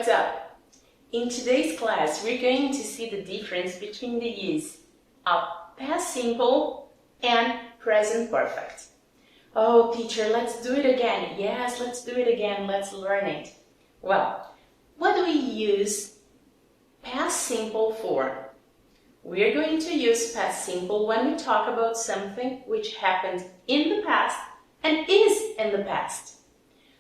what's up? In today's class, we're going to see the difference between the use of past simple and present perfect. Oh, teacher, let's do it again. Yes, let's do it again. Let's learn it. Well, what do we use past simple for? We're going to use past simple when we talk about something which happened in the past and is in the past.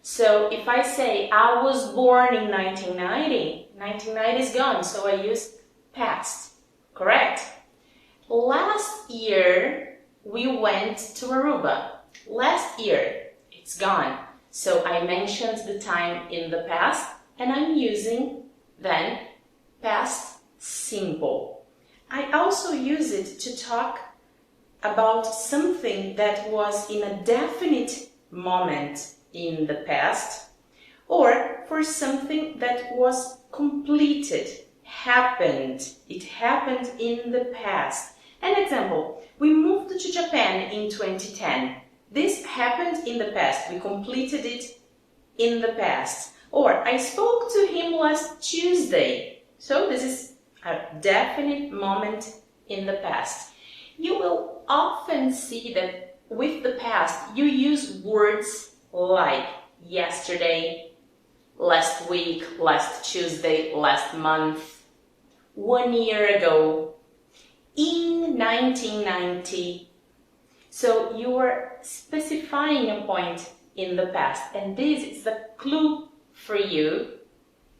So if I say I was born in 1990, 1990 is gone, so I use past, correct? Last year we went to Aruba. Last year, it's gone. So I mentioned the time in the past and I'm using then past simple. I also use it to talk about something that was in a definite moment in the past, or for something that was completed, happened. It happened in the past. An example, we moved to Japan in 2010. This happened in the past. We completed it in the past. Or I spoke to him last Tuesday. So this is a definite moment in the past. You will often see that with the past, you use words like yesterday, last week, last Tuesday, last month, 1 year ago, in 1990. So you are specifying a point in the past, and this is a clue for you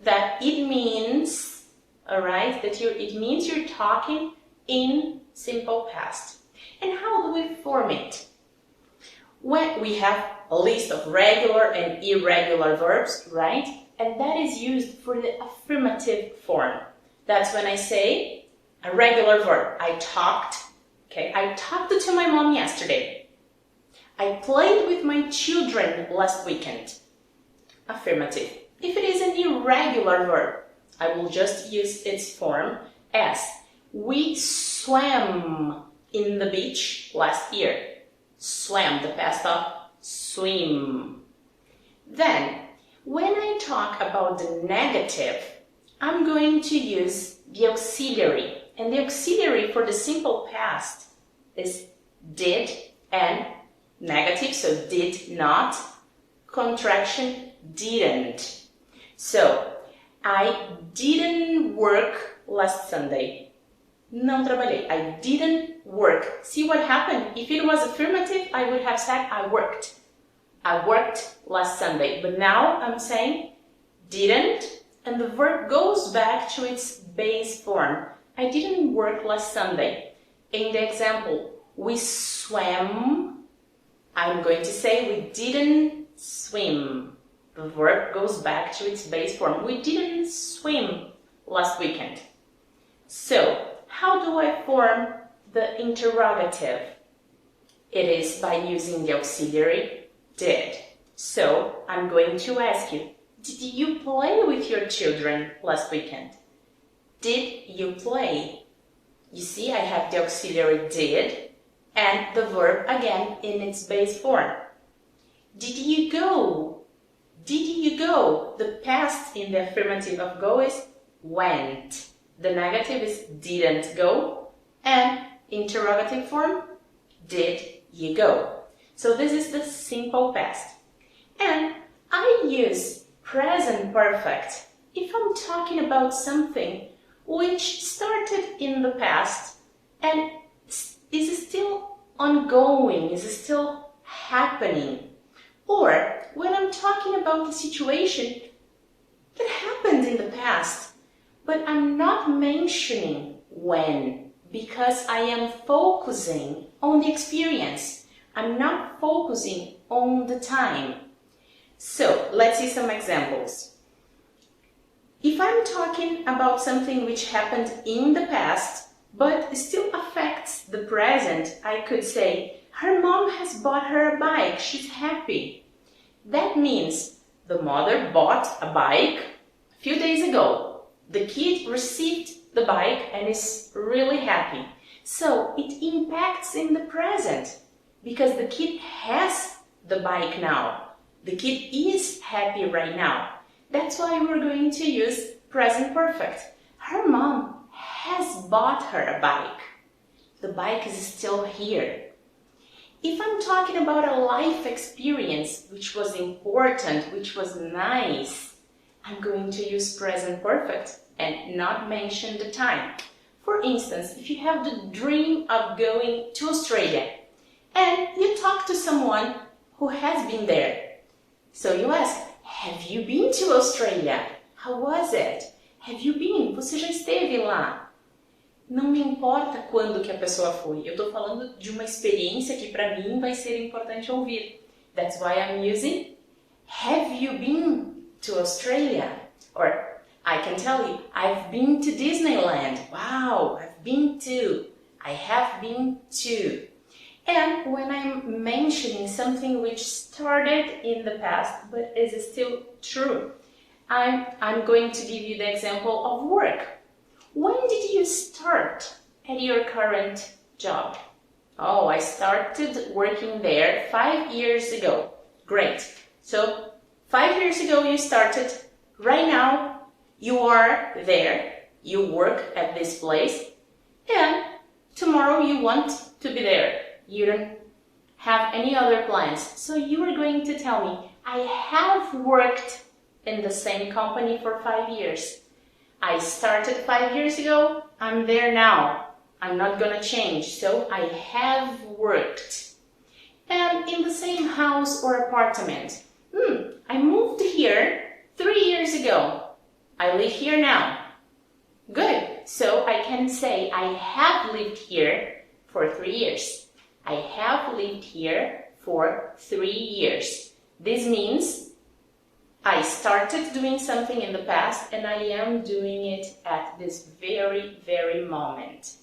that it means, alright, that it means you're talking in simple past. And how do we form it? When we have a list of regular and irregular verbs, right? And that is used for the affirmative form. That's when I say a regular verb. I talked, okay? I talked to my mom yesterday. I played with my children last weekend. Affirmative. If it is an irregular verb, I will just use its form as we swam in the beach last year. Swam, the past of swim. Then, when I talk about the negative, I'm going to use the auxiliary. And the auxiliary for the simple past is did and negative, so did not, contraction didn't. So, I didn't work last Sunday. Não trabalhei. I didn't work. See what happened? If it was affirmative, I would have said I worked. I worked last Sunday. But now I'm saying didn't, and the verb goes back to its base form. I didn't work last Sunday. In the example, we swam. I'm going to say we didn't swim. The verb goes back to its base form. We didn't swim last weekend. So, how do I form the interrogative? It is by using the auxiliary did. So, I'm going to ask you, did you play with your children last weekend? Did you play? You see, I have the auxiliary did and the verb again in its base form. Did you go? Did you go? The past in the affirmative of go is went. The negative is didn't go, and interrogative form, did you go? So this is the simple past. And I use present perfect if I'm talking about something which started in the past and is still ongoing, is still happening. Or when I'm talking about the situation that happened in the past, but I'm not mentioning when because I am focusing on the experience. I'm not focusing on the time. So let's see some examples. If I'm talking about something which happened in the past but still affects the present, I could say, her mom has bought her a bike. She's happy. That means the mother bought a bike a few days ago. The kid received the bike and is really happy. So it impacts in the present because the kid has the bike now. The kid is happy right now. That's why we're going to use present perfect. Her mom has bought her a bike. The bike is still here. If I'm talking about a life experience which was important, which was nice, I'm going to use present perfect and not mention the time. For instance, if you have the dream of going to Australia and you talk to someone who has been there. So you ask, have you been to Australia? How was it? Have you been? Você já esteve lá? Não me importa quando que a pessoa foi. Eu estou falando de uma experiência que para mim vai ser importante ouvir. That's why I'm using have you been to Australia? Or I can tell you, I've been to Disneyland. Wow, I've been to. I have been to. And when I'm mentioning something which started in the past but is still true, I'm going to give you the example of work. When did you start at your current job? Oh, I started working there 5 years ago. Great. So 5 years ago you started. Right now you are there. You work at this place. And tomorrow you want to be there. You don't have any other plans. So you are going to tell me, I have worked in the same company for 5 years. I started 5 years ago, I'm there now. I'm not gonna change, so I have worked. And in the same house or apartment. I moved here 3 years ago. I live here now. Good, so I can say I have lived here for 3 years. I have lived here for 3 years. This means I started doing something in the past and I am doing it at this very, very moment.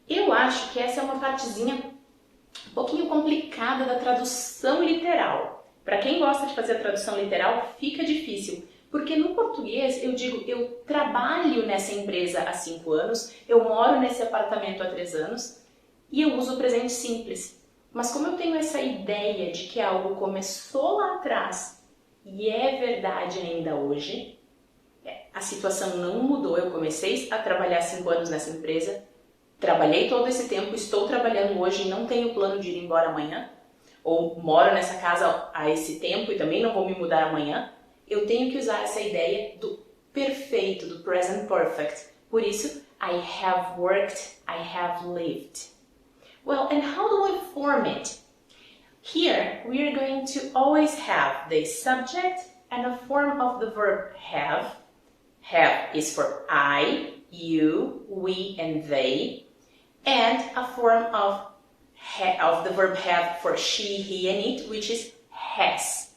Eu acho que essa é uma partezinha um pouquinho complicada da tradução literal. Para quem gosta de fazer a tradução literal, fica difícil. Porque no português eu digo, eu trabalho nessa empresa há 5 anos, eu moro nesse apartamento há 3 anos e eu uso o presente simples. Mas como eu tenho essa ideia de que algo começou lá atrás e é verdade ainda hoje, a situação não mudou, eu comecei a trabalhar 5 anos nessa empresa, trabalhei todo esse tempo, estou trabalhando hoje e não tenho plano de ir embora amanhã, ou moro nessa casa há esse tempo e também não vou me mudar amanhã, eu tenho que usar essa ideia do perfeito, do present perfect. Por isso, I have worked, I have lived. Well, and how do I form it? Here, we are going to always have the subject and a form of the verb have. Have is for I, you, we, and they. And a form of the verb have for she, he, and it, which is has.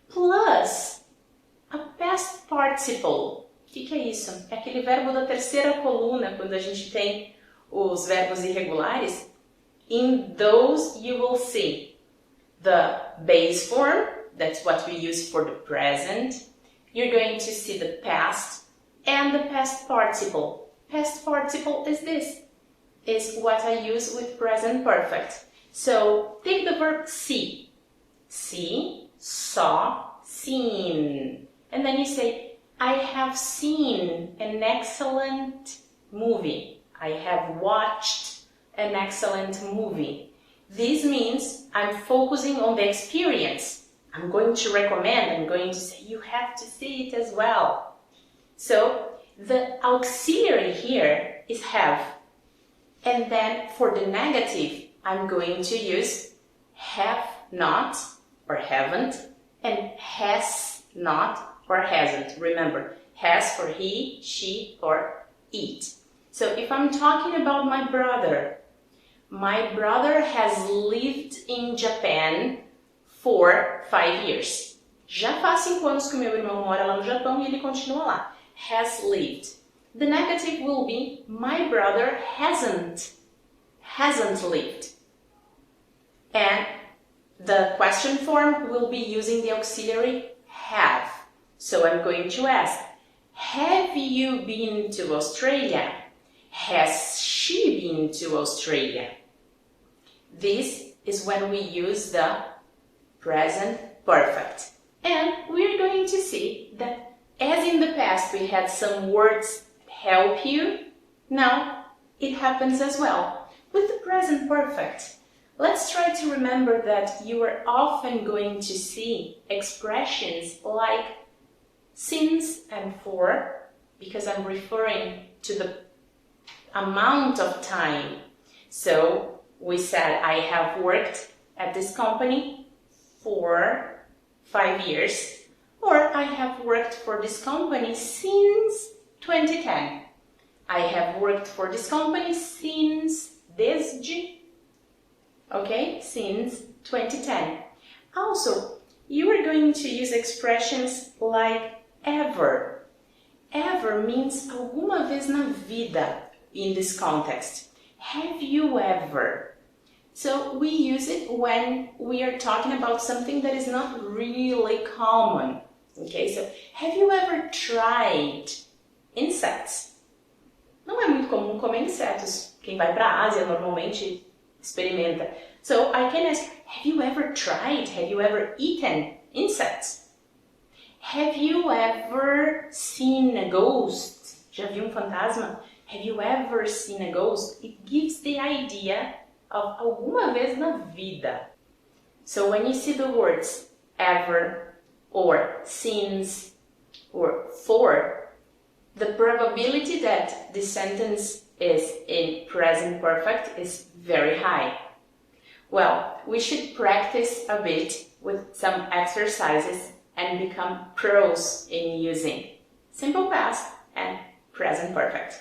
Plus, a past participle. O que é isso? É aquele verbo da terceira coluna, quando a gente tem os verbos irregulares. In those, you will see the base form, that's what we use for the present. You're going to see the past and the past participle. Past participle is this, is what I use with present perfect. So take the verb see. See, saw, seen. And then you say, I have seen an excellent movie. I have watched an excellent movie. This means I'm focusing on the experience. I'm going to recommend, I'm going to say, you have to see it as well. So the auxiliary here is have. And then for the negative, I'm going to use have not or haven't and has not or hasn't. Remember, has for he, she, or it. So if I'm talking about my brother has lived in Japan for 5 years. Já faz 5 anos que o meu irmão mora lá no Japão e ele continua lá. Has lived. The negative will be my brother hasn't lived. And the question form will be using the auxiliary have. So I'm going to ask, have you been to Australia? Has she been to Australia? This is when we use the present perfect. And we're going to see that the past we had some words help you, now it happens as well. With the present perfect, let's try to remember that you are often going to see expressions like since and for, because I'm referring to the amount of time. So we said I have worked at this company for 5 years, or I have worked for this company since 2010. I have worked for this company since desde, okay, since 2010. Also, you are going to use expressions like ever. Ever means alguma vez na vida in this context. Have you ever? So we use it when we are talking about something that is not really common. Okay, so have you ever tried insects? Não é muito comum comer insetos. Quem vai para a Ásia normalmente experimenta. So I can ask, have you ever tried? Have you ever eaten insects? Have you ever seen a ghost? Já viu fantasma? Have you ever seen a ghost? It gives the idea of alguma vez na vida. So when you see the words ever or since or for, the probability that the sentence is in present perfect is very high. Well, we should practice a bit with some exercises and become pros in using simple past and present perfect.